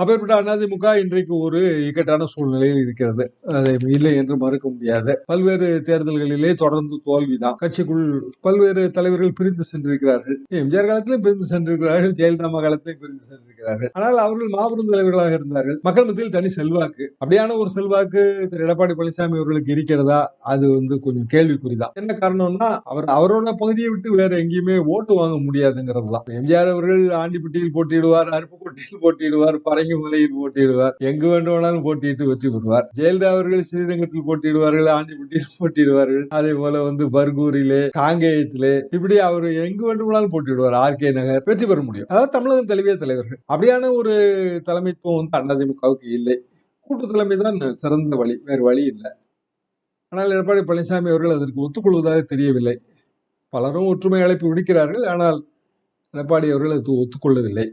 அப்பேற்பட்ட அதிமுக இன்றைக்கு ஒரு இக்கட்டான சூழ்நிலையில் இருக்கிறது. அதை இல்லை என்று மறுக்க முடியாது. பல்வேறு தேர்தல்களிலே தொடர்ந்து தோல்விதான். கட்சிக்குள் பல்வேறு தலைவர்கள் பிரிந்து சென்றிருக்கிறார்கள். எம்ஜிஆர் காலத்திலும் பிரிந்து சென்றிருக்கிறார்கள், ஜெயலலிதா காலத்திலும் பிரிந்து சென்றிருக்கிறார்கள். ஆனால் அவர்கள் மாபெரும் தலைவர்களாக இருந்தார்கள். மக்கள் மத்தியில் தனி செல்வாக்கு. அப்படியான ஒரு செல்வாக்கு திரு எடப்பாடி பழனிசாமி அவர்களுக்கு இருக்கிறதா? அது கொஞ்சம் கேள்விக்குறிதான். என்ன காரணம்னா அவரோட பகுதியை விட்டு வேற எங்கேயுமே ஓட்டு வாங்க முடியாதுங்கிறதுதான். எம்ஜிஆர் அவர்கள் ஆண்டிப்பட்டியில் போட்டியிடுவார், அருப்புக்கோட்டையில் போட்டியிடுவார், பரங்கிமலையில் போட்டியிடுவார், எங்கு வேண்டுமானாலும் போட்டியிட்டு வெற்றி பெறுவார். ஜெயலலிதா அவர்கள் ஸ்ரீரங்கத்தில் போட்டியிடுவார்கள், ஆண்டிப்பட்டியில் போட்டியிடுவார்கள், அதே போல பர்கூரிலே, காங்கேயத்திலே, இப்படி அவர் எங்கு வேண்டுமானாலும் போட்டியிடுவார். ஆர்கே நகர் வெற்றி பெற முடியும். அதாவது தமிழகம் தழுவிய தலைவர்கள். அப்படியான ஒரு தலைமைத்துவம் அதிமுகவுக்கு இல்லை. கூட்டு தலைமை தான் சிறந்த வழி, வேறு வழி இல்லை. ஆனால் எடப்பாடி பழனிசாமி அவர்கள் அதற்கு ஒத்துக்கொள்வதாக தெரியவில்லை. பலரும் ஒற்றுமை அழைப்பு விடுக்கிறார்கள். ஆனால் எடப்பாடி அவர்கள் அது ஒத்துக்கொள்ளவில்லை.